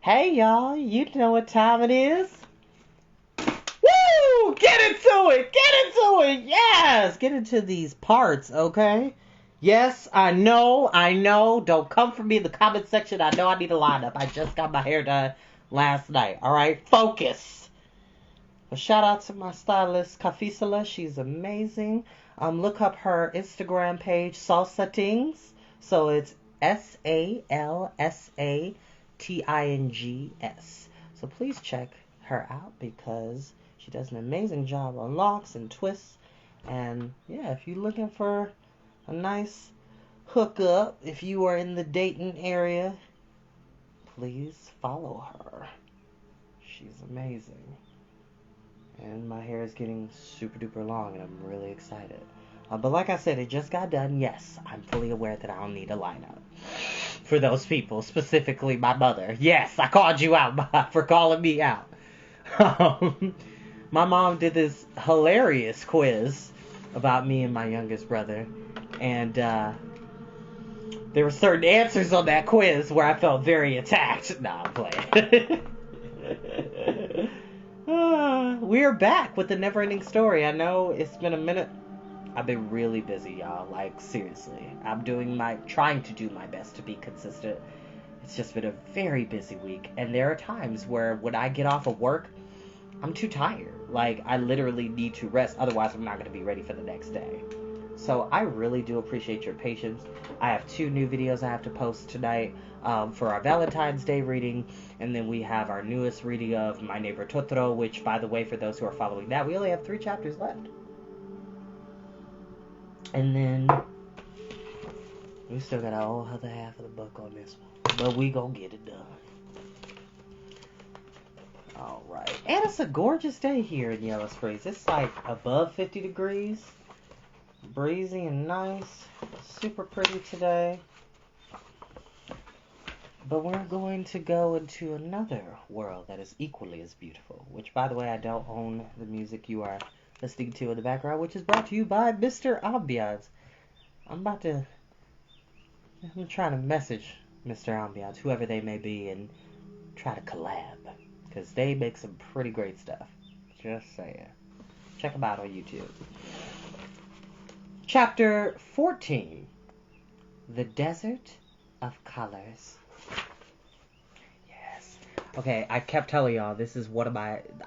Hey y'all, you know what time it is? Woo! Get into it! Get into it! Yes! Get into these parts, okay? Yes, I know. Don't come for me in the comment section. I know I need a lineup. I just got my hair done last night. Alright? Focus! A shout out to my stylist, Kafisala. She's amazing. Look up her Instagram page, Salsa Tings. So it's SALSATINGS. So please check her out because she does an amazing job on locks and twists. And yeah, if you're looking for a nice hookup, if you are in the Dayton area, please follow her. She's amazing. And my hair is getting super duper long and I'm really excited. But like I said, it just got done. Yes, I'm fully aware that I don't need a lineup. For those people, specifically my mother. Yes, I called you out for calling me out. My mom did this hilarious quiz about me and my youngest brother. And there were certain answers on that quiz where I felt very attacked. Nah, I'm playing. We're back with the Neverending Story. I know it's been a minute. I've been really busy, y'all. Like, seriously. I'm trying to do my best to be consistent. It's just been a very busy week. And there are times where when I get off of work, I'm too tired. Like, I literally need to rest. Otherwise, I'm not going to be ready for the next day. So I really do appreciate your patience. I have 2 new videos I have to post tonight for our Valentine's Day reading. And then we have our newest reading of My Neighbor Totoro, which, by the way, for those who are following that, we only have 3 chapters left. And then we still got our whole other half of the book on this one. But we gonna get it done. Alright. And it's a gorgeous day here in Yellow Springs. It's like above 50 degrees. Breezy and nice. Super pretty today. But we're going to go into another world that is equally as beautiful. Which, by the way, I don't own the music you are listening to in the background, which is brought to you by Mr. Ambiance. I'm trying to message Mr. Ambiance, whoever they may be, and try to collab. Because they make some pretty great stuff. Just saying. Check them out on YouTube. Chapter 14. The Desert of Colors. Yes. Okay, I kept telling y'all this is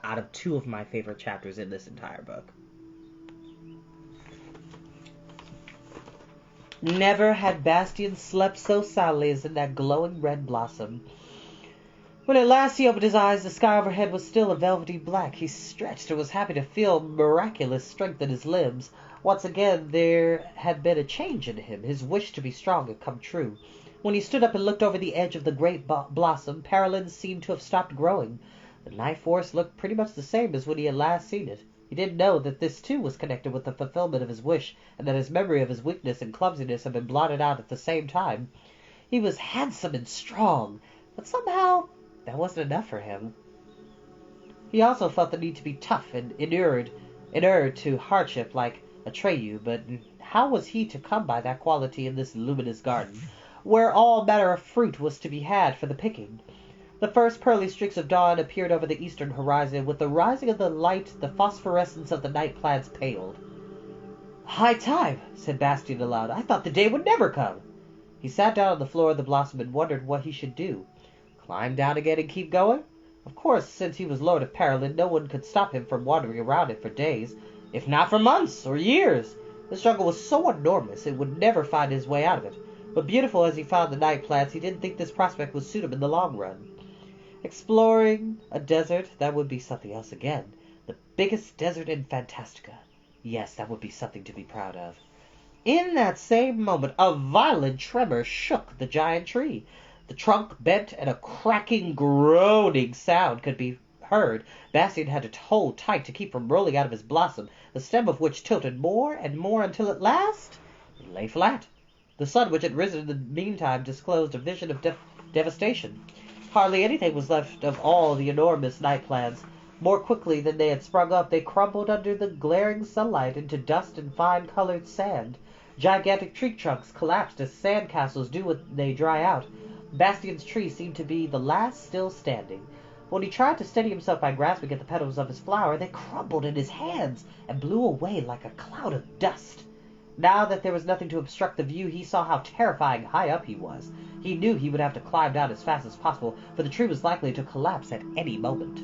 out of 2 of my favorite chapters in this entire book. Never had Bastian slept so soundly as in that glowing red blossom. When at last he opened his eyes, the sky overhead was still a velvety black. He stretched and was happy to feel miraculous strength in his limbs. Once again, there had been a change in him. His wish to be strong had come true. When he stood up and looked over the edge of the great blossom, Paralyn seemed to have stopped growing. The night forest looked pretty much the same as when he had last seen it. He didn't know that this too was connected with the fulfillment of his wish, and that his memory of his weakness and clumsiness had been blotted out at the same time. He was handsome and strong, but somehow that wasn't enough for him. He also felt the need to be tough and inured to hardship like Atreyu, but how was he to come by that quality in this luminous garden, where all manner of fruit was to be had for the picking? The first pearly streaks of dawn appeared over the eastern horizon. With the rising of the light, the phosphorescence of the night plants paled. "High time," said Bastian aloud. "I thought the day would never come." He sat down on the floor of the blossom and wondered what he should do. Climb down again and keep going? Of course, since he was Lord of Paralyn, no one could stop him from wandering around it for days, if not for months or years. The struggle was so enormous it would never find his way out of it. But beautiful as he found the night plants, he didn't think this prospect would suit him in the long run. Exploring a desert, that would be something else again. The biggest desert in Fantastica. Yes, that would be something to be proud of. In that same moment, a violent tremor shook the giant tree. The trunk bent and a cracking, groaning sound could be heard. Bastian had to hold tight to keep from rolling out of his blossom, the stem of which tilted more and more until at last it lay flat. The sun, which had risen in the meantime, disclosed a vision of devastation. Hardly anything was left of all the enormous night plants. More quickly than they had sprung up, they crumbled under the glaring sunlight into dust and fine-colored sand. Gigantic tree trunks collapsed as sand castles do when they dry out. Bastian's tree seemed to be the last still standing. When he tried to steady himself by grasping at the petals of his flower, they crumbled in his hands and blew away like a cloud of dust. Now that there was nothing to obstruct the view, he saw how terrifying high up he was. He knew he would have to climb down as fast as possible, for the tree was likely to collapse at any moment.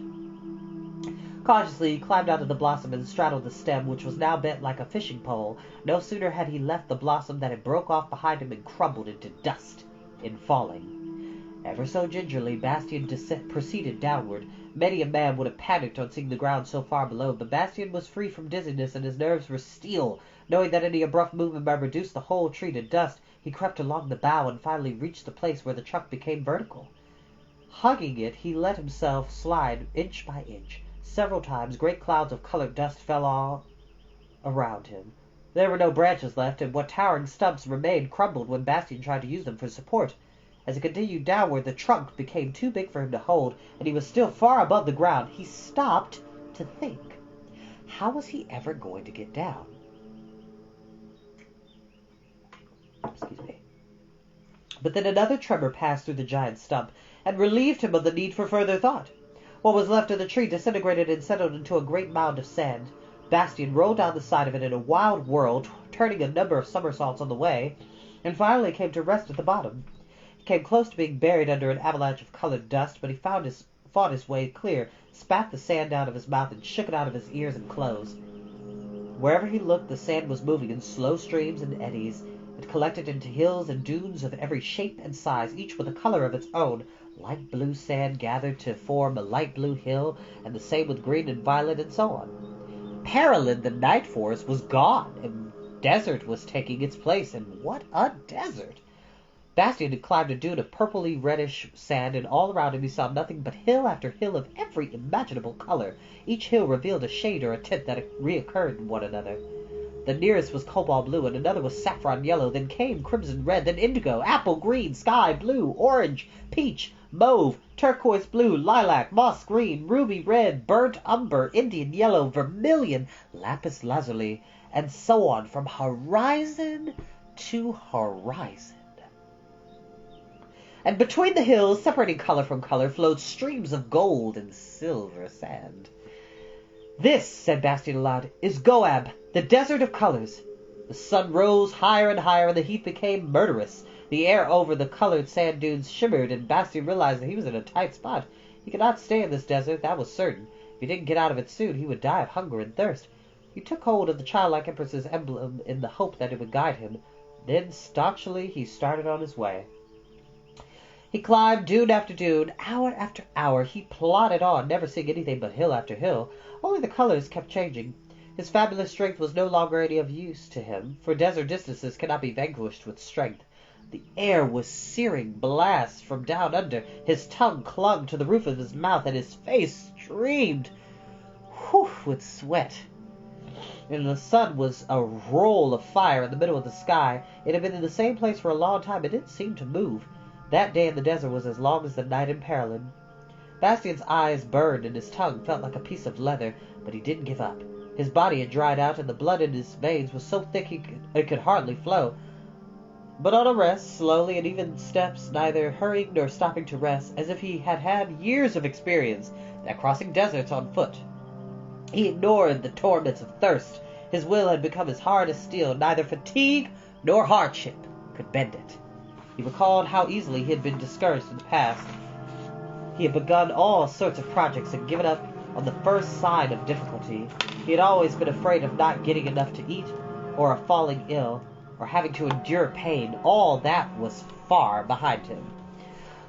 Cautiously, he climbed out of the blossom and straddled the stem, which was now bent like a fishing pole. No sooner had he left the blossom than it broke off behind him and crumbled into dust in falling. Ever so gingerly, Bastian proceeded downward. Many a man would have panicked on seeing the ground so far below, but Bastian was free from dizziness and his nerves were steel. Knowing that any abrupt movement might reduce the whole tree to dust, he crept along the bough and finally reached the place where the trunk became vertical. Hugging it, he let himself slide inch by inch. Several times, great clouds of colored dust fell all around him. There were no branches left, and what towering stumps remained crumbled when Bastian tried to use them for support. As he continued downward, the trunk became too big for him to hold, and he was still far above the ground. He stopped to think. How was he ever going to get down? Excuse me. But then another tremor passed through the giant stump, and relieved him of the need for further thought. What was left of the tree disintegrated and settled into a great mound of sand. Bastian rolled down the side of it in a wild whirl, turning a number of somersaults on the way, and finally came to rest at the bottom. He came close to being buried under an avalanche of colored dust, but he fought his way clear, spat the sand out of his mouth, and shook it out of his ears and clothes. Wherever he looked, the sand was moving in slow streams and eddies. It collected into hills and dunes of every shape and size, each with a color of its own. Light blue sand gathered to form a light blue hill, and the same with green and violet, and so on. Parallel, the night forest was gone, and desert was taking its place, and what a desert! Bastian had climbed a dune of purpley reddish sand, and all around him he saw nothing but hill after hill of every imaginable color. Each hill revealed a shade or a tint that reoccurred in one another. The nearest was cobalt blue, and another was saffron yellow, then came crimson red, then indigo, apple green, sky blue, orange, peach, mauve, turquoise blue, lilac, moss green, ruby red, burnt umber, Indian yellow, vermilion, lapis lazuli, and so on from horizon to horizon. And between the hills, separating color from color, flowed streams of gold and silver sand. "This," said Bastian aloud, "is Goab, the desert of colors." The sun rose higher and higher, and the heat became murderous. The air over the colored sand dunes shimmered, and Bastian realized that he was in a tight spot. He could not stay in this desert, that was certain. If he didn't get out of it soon, he would die of hunger and thirst. He took hold of the childlike empress's emblem in the hope that it would guide him. Then, staunchly, he started on his way. He climbed dune after dune, hour after hour. He plodded on, never seeing anything but hill after hill. Only the colors kept changing. His fabulous strength was no longer any of use to him, for desert distances cannot be vanquished with strength. The air was searing blasts from down under. His tongue clung to the roof of his mouth, and his face streamed with sweat. And the sun was a roll of fire in the middle of the sky. It had been in the same place for a long time, and didn't seem to move. That day in the desert was as long as the night in Parallel. Bastian's eyes burned, and his tongue felt like a piece of leather, but he didn't give up. His body had dried out, and the blood in his veins was so thick it could hardly flow. But on a rest, slowly and even steps, neither hurrying nor stopping to rest, as if he had had years of experience at crossing deserts on foot. He ignored the torments of thirst. His will had become as hard as steel. Neither fatigue nor hardship could bend it. He recalled how easily he had been discouraged in the past. He had begun all sorts of projects and given up on the first sign of difficulty. He had always been afraid of not getting enough to eat, or of falling ill, or having to endure pain. All that was far behind him.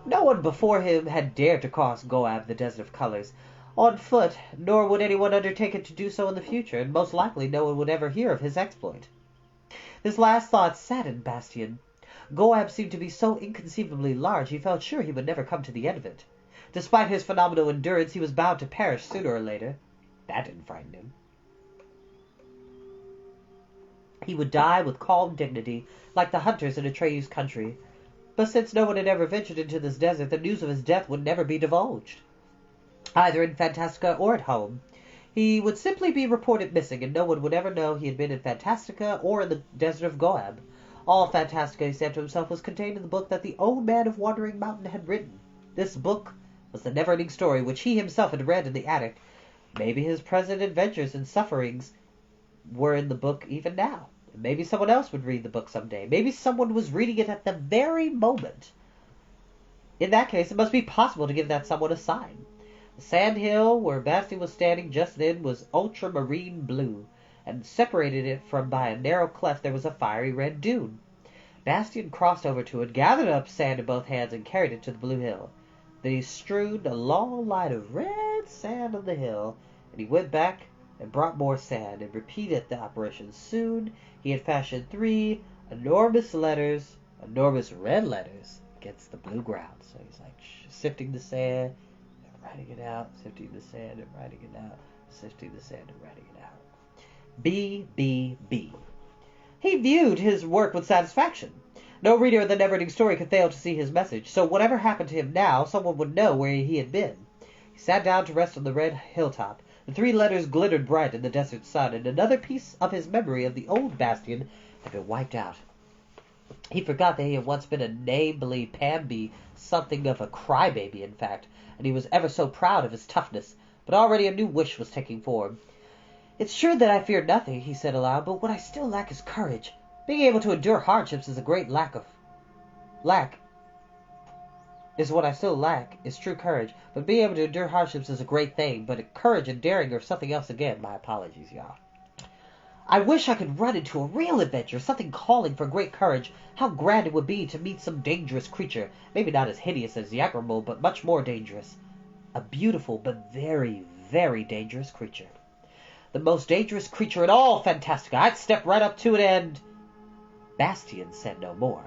No one before him had dared to cross Goab, the desert of colors, on foot, nor would anyone undertake it to do so in the future, and most likely no one would ever hear of his exploit. This last thought saddened Bastian. Goab seemed to be so inconceivably large, he felt sure he would never come to the end of it. Despite his phenomenal endurance, he was bound to perish sooner or later. That didn't frighten him. He would die with calm dignity, like the hunters in Atreyu's country. But since no one had ever ventured into this desert, the news of his death would never be divulged, either in Fantastica or at home. He would simply be reported missing, and no one would ever know he had been in Fantastica or in the desert of Goab. All Fantastica, he said to himself, was contained in the book that the old man of Wandering Mountain had written. This book was the Neverending Story, which he himself had read in the attic. Maybe his present adventures and sufferings were in the book even now. Maybe someone else would read the book someday. Maybe someone was reading it at the very moment. In that case, it must be possible to give that someone a sign. The sand hill where Basti was standing just then was ultramarine blue, and separated it from by a narrow cleft there was a fiery red dune. Bastian crossed over to it, gathered up sand in both hands, and carried it to the blue hill. Then he strewed a long line of red sand on the hill, and he went back and brought more sand, and repeated the operation. Soon he had fashioned 3 enormous red letters, against the blue ground. So he's like sifting the sand, and writing it out, sifting the sand, and writing it out, sifting the sand, and writing it out. B, B, B. He viewed his work with satisfaction. No reader of the Neverending Story could fail to see his message, so whatever happened to him now, someone would know where he had been. He sat down to rest on the red hilltop. The 3 letters glittered bright in the desert sun, and another piece of his memory of the old Bastian had been wiped out. He forgot that he had once been a namely Pamby, something of a crybaby, in fact, and he was ever so proud of his toughness, but already a new wish was taking form. "It's true that I fear nothing," he said aloud, "but what I still lack is courage. Being able to endure hardships is a great what I still lack is true courage. But being able to endure hardships is a great thing, but courage and daring are something else again. My apologies, y'all. I wish I could run into a real adventure, something calling for great courage. How grand it would be to meet some dangerous creature, maybe not as hideous as Yagramo, but much more dangerous. A beautiful but very, very dangerous creature. The most dangerous creature in all Fantastica. I'd step right up to it and..." Bastian said no more.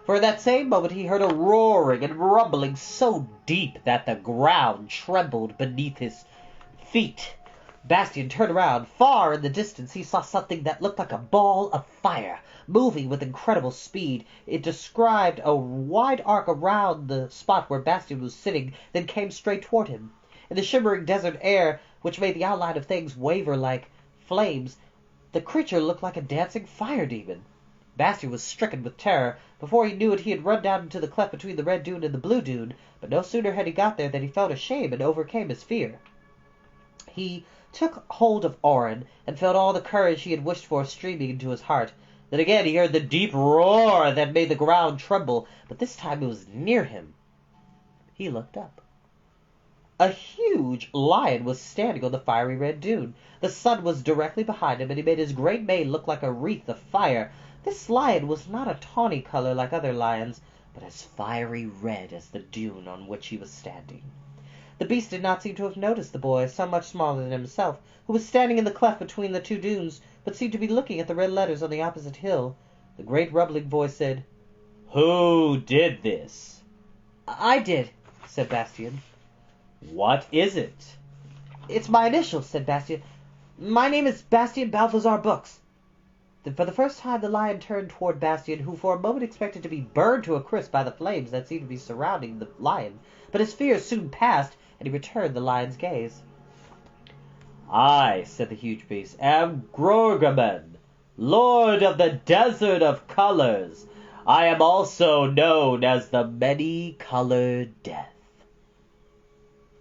For in that same moment he heard a roaring and rumbling so deep that the ground trembled beneath his feet. Bastian turned around. Far in the distance he saw something that looked like a ball of fire, moving with incredible speed. It described a wide arc around the spot where Bastian was sitting, then came straight toward him. In the shimmering desert air, which made the outline of things waver like flames, the creature looked like a dancing fire demon. Bastian was stricken with terror. Before he knew it, he had run down into the cleft between the red dune and the blue dune, but no sooner had he got there than he felt ashamed and overcame his fear. He took hold of Orin, and felt all the courage he had wished for streaming into his heart. Then again he heard the deep roar that made the ground tremble, but this time it was near him. He looked up. A huge lion was standing on the fiery red dune. The sun was directly behind him, and he made his great mane look like a wreath of fire. This lion was not a tawny color like other lions, but as fiery red as the dune on which he was standing. The beast did not seem to have noticed the boy, so much smaller than himself, who was standing in the cleft between the 2 dunes, but seemed to be looking at the red letters on the opposite hill. The great rumbling voice said, "Who did this?" "I did," said Bastian. "What is it?" "It's my initials," said Bastian. "My name is Bastian Balthazar Books." Then for the first time the lion turned toward Bastian, who for a moment expected to be burned to a crisp by the flames that seemed to be surrounding the lion, but his fears soon passed, and he returned the lion's gaze. "I," said the huge beast, "am Gorgaman, Lord of the Desert of Colors. I am also known as the Many-Colored Death."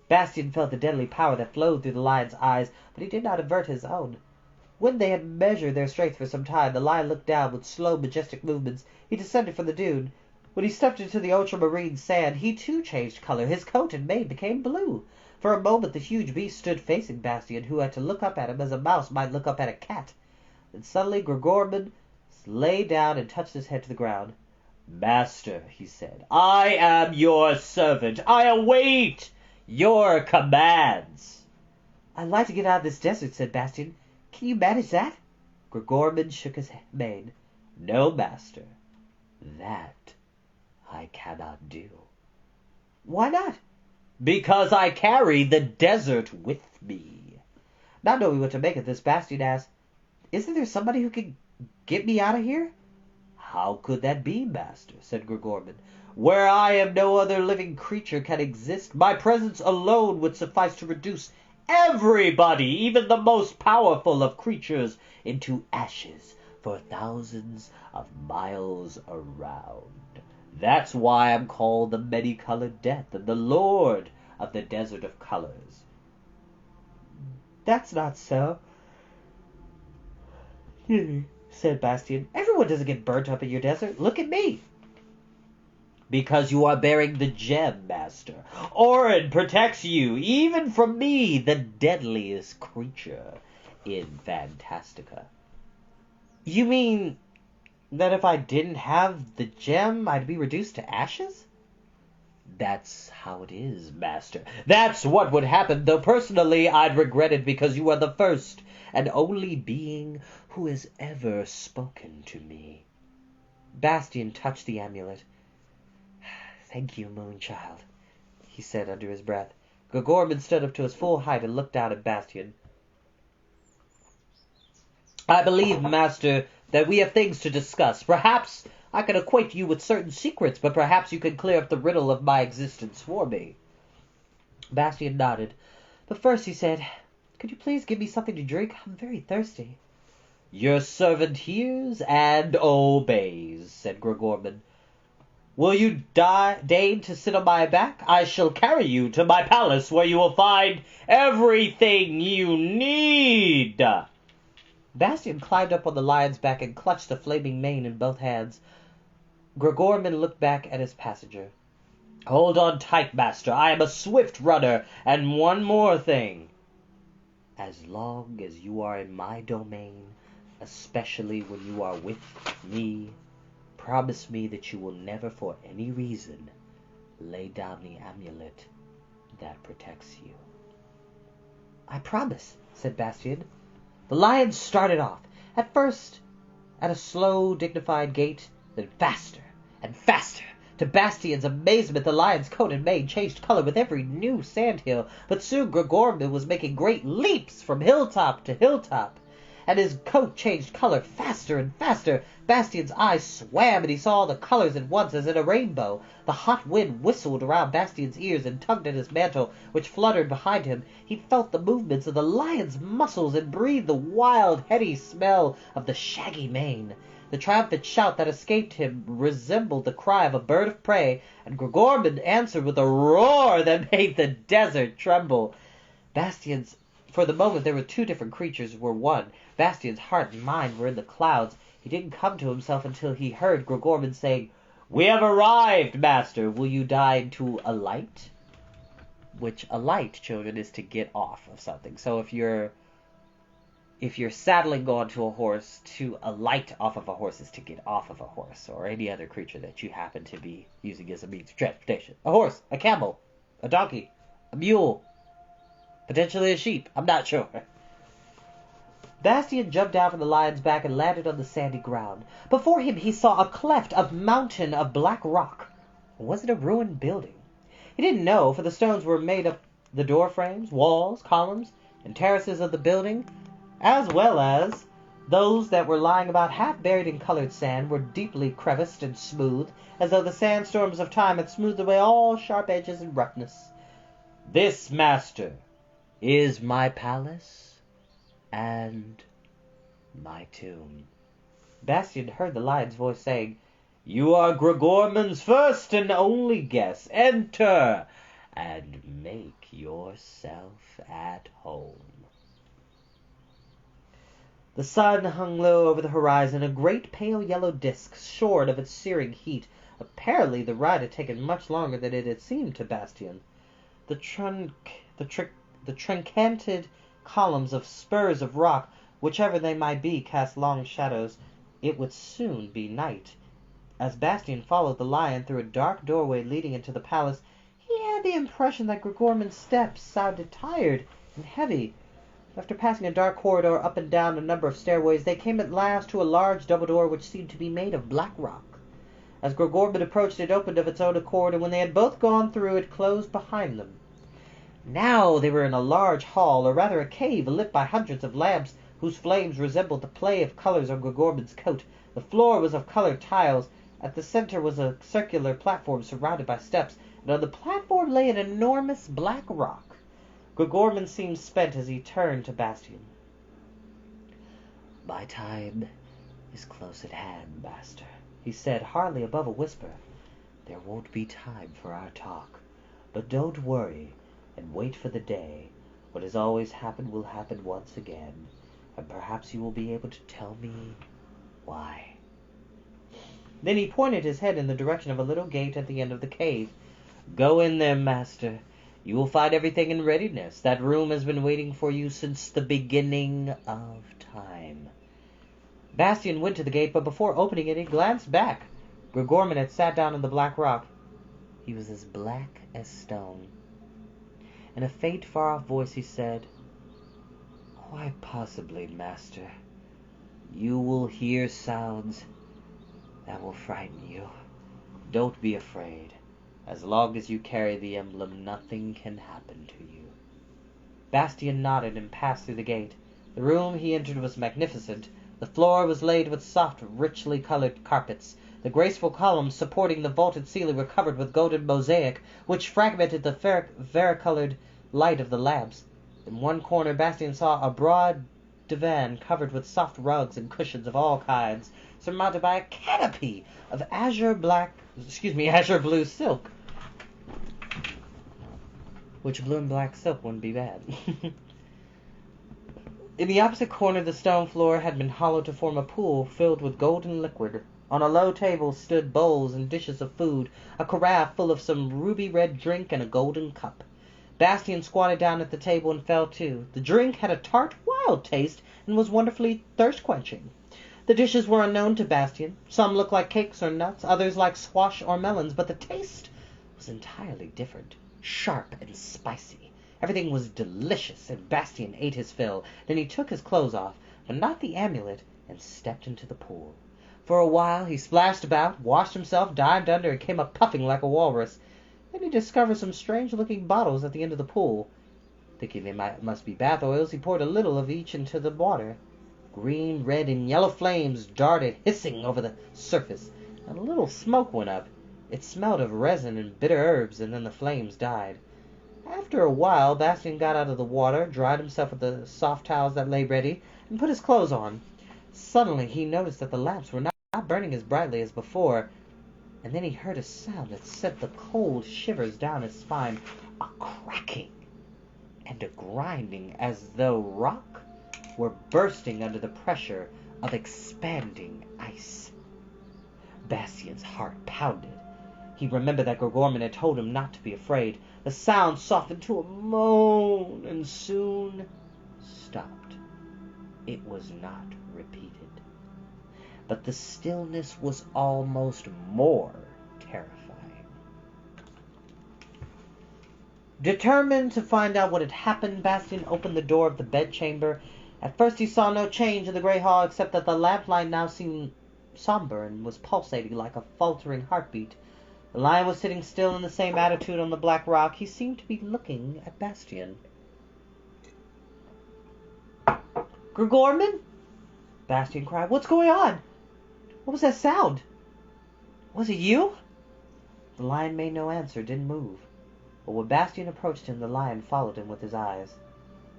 Bastian felt the deadly power that flowed through the lion's eyes, but he did not avert his own. When they had measured their strength for some time, the lion looked down with slow, majestic movements. He descended from the dune. When he stepped into the ultramarine sand, he too changed color. His coat and mane became blue. For a moment the huge beast stood facing Bastian, who had to look up at him as a mouse might look up at a cat. Then suddenly Gorgorman lay down and touched his head to the ground. "Master," he said, "I am your servant. I await your commands." "I'd like to get out of this desert," said Bastian. "Can you manage that?" Gorgorman shook his mane. "No, master. That I cannot do." "Why not?" "Because I carry the desert with me." Not knowing what to make of this, Bastian asked, "Isn't there somebody who can get me out of here?" "How could that be, master?" said Gorgorman. "Where I am no other living creature can exist. My presence alone would suffice to reduce everybody, even the most powerful of creatures, into ashes. for thousands of miles around. That's why I'm called the Many-Colored Death and the Lord of the Desert of Colors. That's not so, said Bastian. Everyone doesn't get burnt up in your desert. Look at me. Because you are bearing the gem, Master. Orin protects you, even from me, the deadliest creature in Fantastica. You mean that if I didn't have the gem, I'd be reduced to ashes? That's how it is, Master. That's what would happen, though personally I'd regret it because you are the first and only being who has ever spoken to me. Bastian touched the amulet. Thank you, Moonchild, he said under his breath. Gregorman stood up to his full height and looked down at Bastian. I believe, Master, that we have things to discuss. Perhaps I can acquaint you with certain secrets, but perhaps you can clear up the riddle of my existence for me. Bastian nodded. But first, he said, could you please give me something to drink? I'm very thirsty. Your servant hears and obeys, said Gregorman. Will you deign to sit on my back? I shall carry you to my palace, where you will find everything you need. Bastian climbed up on the lion's back and clutched the flaming mane in both hands. Gregorman looked back at his passenger. Hold on tight, Master. I am a swift runner, and one more thing. As long as you are in my domain, especially when you are with me, promise me that you will never for any reason lay down the amulet that protects you. I promise, said Bastian. The lion started off, at first at a slow, dignified gait, then faster and faster. To Bastian's amazement, the lion's coat and mane changed color with every new sandhill, but soon Gregorman was making great leaps from hilltop to hilltop, and his coat changed color faster and faster. Bastian's eyes swam, and he saw the colors at once as in a rainbow. The hot wind whistled around Bastian's ears and tugged at his mantle, which fluttered behind him. He felt the movements of the lion's muscles and breathed the wild, heady smell of the shaggy mane. The triumphant shout that escaped him resembled the cry of a bird of prey, and Gregorman answered with a roar that made the desert tremble. For the moment there were two different creatures were one. Bastian's heart and mind were in the clouds. He didn't come to himself until he heard Gregorman saying, We have arrived, Master. Will you deign to alight? Which alight, children, is to get off of something. So if you're saddling onto a horse, to alight off of a horse is to get off of a horse, or any other creature that you happen to be using as a means of transportation. A horse, a camel, a donkey, a mule, potentially a sheep. I'm not sure. Bastian jumped down from the lion's back and landed on the sandy ground. Before him he saw a cleft, a mountain of black rock. Was it a ruined building? He didn't know, for the stones were made up the door frames, walls, columns, and terraces of the building, as well as those that were lying about half buried in colored sand, were deeply creviced and smooth, as though the sandstorms of time had smoothed away all sharp edges and roughness. This, Master, is my palace and my tomb. Bastian heard the lion's voice saying, You are Gregorman's first and only guest. Enter and make yourself at home. The sun hung low over the horizon, a great pale yellow disk, shorn of its searing heat. Apparently the ride had taken much longer than it had seemed to Bastian. The truncated columns of spurs of rock, whichever they might be, cast long shadows. It would soon be night. As Bastian followed the lion through a dark doorway leading into the palace, he had the impression that Gregorman's steps sounded tired and heavy. After passing a dark corridor up and down a number of stairways, they came at last to a large double door which seemed to be made of black rock. As Gregorman approached, it opened of its own accord, and when they had both gone through, it closed behind them. Now they were in a large hall, or rather a cave, lit by hundreds of lamps, whose flames resembled the play of colors on Gregorman's coat. The floor was of colored tiles. At the center was a circular platform surrounded by steps, and on the platform lay an enormous black rock. Gregorman seemed spent as he turned to Bastian. My time is close at hand, master," he said, hardly above a whisper. "There won't be time for our talk, but don't worry and wait for the day. What has always happened will happen once again, and perhaps you will be able to tell me why." Then he pointed his head in the direction of a little gate at the end of the cave. "Go in there, master. You will find everything in readiness. That room has been waiting for you since the beginning of time." Bastian went to the gate, but before opening it, he glanced back. Gregorman had sat down on the black rock. He was as black as stone. In a faint, far-off voice he said, "Quite possibly, master. You will hear sounds that will frighten you. Don't be afraid. As long as you carry the emblem, nothing can happen to you." Bastian nodded and passed through the gate. The room he entered was magnificent. The floor was laid with soft, richly colored carpets. The graceful columns supporting the vaulted ceiling were covered with golden mosaic, which fragmented the varicolored light of the lamps. In one corner Bastian saw a broad divan covered with soft rugs and cushions of all kinds, surmounted by a canopy of azure blue silk. Which blue and black silk wouldn't be bad. In the opposite corner, the stone floor had been hollowed to form a pool filled with golden liquid. On a low table stood bowls and dishes of food, a carafe full of some ruby-red drink, and a golden cup. Bastian squatted down at the table and fell to. The drink had a tart, wild taste and was wonderfully thirst-quenching. The dishes were unknown to Bastian. Some looked like cakes or nuts, others like squash or melons, but the taste was entirely different, sharp and spicy. Everything was delicious, and Bastian ate his fill. Then he took his clothes off, but not the amulet, and stepped into the pool. For a while he splashed about, washed himself, dived under, and came up puffing like a walrus. Then he discovered some strange-looking bottles at the end of the pool. Thinking they must be bath oils, he poured a little of each into the water. Green, red, and yellow flames darted hissing over the surface, and a little smoke went up. It smelled of resin and bitter herbs, and then the flames died. After a while, Bastian got out of the water, dried himself with the soft towels that lay ready, and put his clothes on. Suddenly he noticed that the lamps were not burning as brightly as before, and then he heard a sound that sent the cold shivers down his spine, a cracking and a grinding as though rock were bursting under the pressure of expanding ice. Bastian's heart pounded. He remembered that Gregorman had told him not to be afraid. The sound softened to a moan and soon stopped. It was not repeated. But the stillness was almost more terrifying. Determined to find out what had happened, Bastian opened the door of the bedchamber. At first he saw no change in the great hall, except that the lamplight now seemed somber and was pulsating like a faltering heartbeat. The lion was sitting still in the same attitude on the black rock. He seemed to be looking at Bastian. "Gregorman?" Bastian cried. "What's going on? What was that sound? Was it you?" The lion made no answer, didn't move. But when Bastian approached him, the lion followed him with his eyes.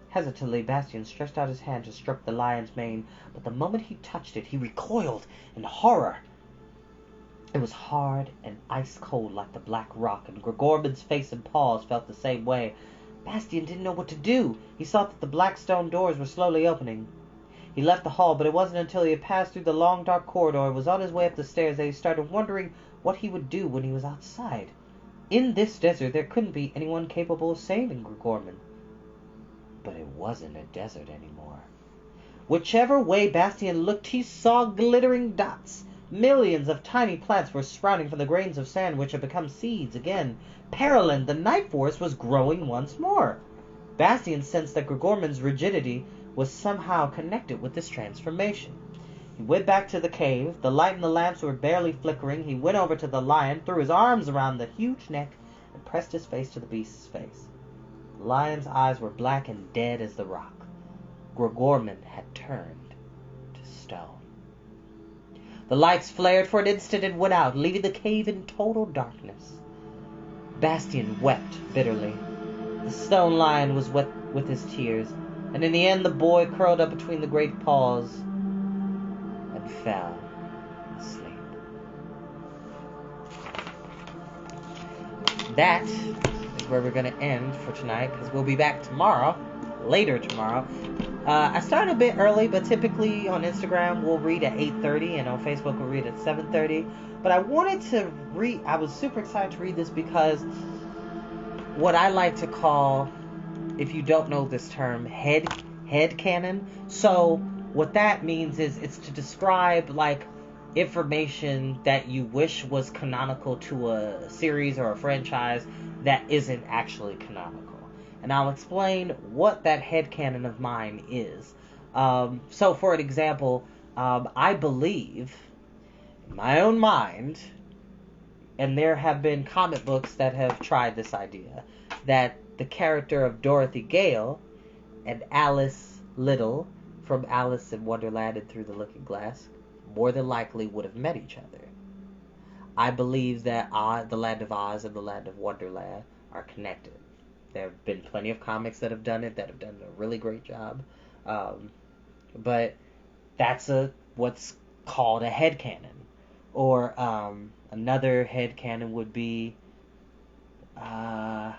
Hesitantly, Bastian stretched out his hand to stroke the lion's mane, but the moment he touched it, he recoiled in horror. It was hard and ice-cold like the black rock, and Gregorman's face and paws felt the same way. Bastian didn't know what to do. He saw that the black stone doors were slowly opening. He left the hall, but it wasn't until he had passed through the long, dark corridor and was on his way up the stairs that he started wondering what he would do when he was outside. In this desert, there couldn't be anyone capable of saving Gregorman. But it wasn't a desert anymore. Whichever way Bastian looked, he saw glittering dots. Millions of tiny plants were sprouting from the grains of sand which had become seeds again. Perilin, the night forest, was growing once more. Bastian sensed that Gregorman's rigidity was somehow connected with this transformation. He went back to the cave. The light in the lamps were barely flickering. He went over to the lion, threw his arms around the huge neck, and pressed his face to the beast's face. The lion's eyes were black and dead as the rock. Gregorman had turned to stone. The lights flared for an instant and went out, leaving the cave in total darkness. Bastian wept bitterly. The stone lion was wet with his tears, and in the end the boy curled up between the great paws and fell asleep. That is where we're going to end for tonight, because we'll be back later tomorrow. I started a bit early, but typically on Instagram we'll read at 8:30, and on Facebook we'll read at 7:30. But I wanted to read, I was super excited to read this because what I like to call, if you don't know this term, head canon. So what that means is it's to describe like information that you wish was canonical to a series or a franchise that isn't actually canonical. And I'll explain what that headcanon of mine is. So for an example, I believe in my own mind, and there have been comic books that have tried this idea, that the character of Dorothy Gale and Alice Little from Alice in Wonderland and Through the Looking Glass more than likely would have met each other. I believe that the Land of Oz and the Land of Wonderland are connected. There have been plenty of comics that have done it, that have done a really great job. But that's what's called a headcanon. Or another headcanon would be I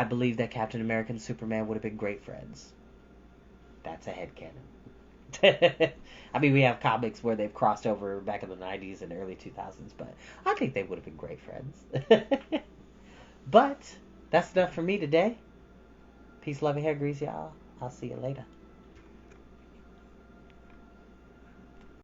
believe that Captain America and Superman would have been great friends. That's a headcanon. I mean, we have comics where they've crossed over back in the 90s and early 2000s, but I think they would have been great friends. But that's enough for me today. Peace, love, and hair grease, y'all. I'll see you later.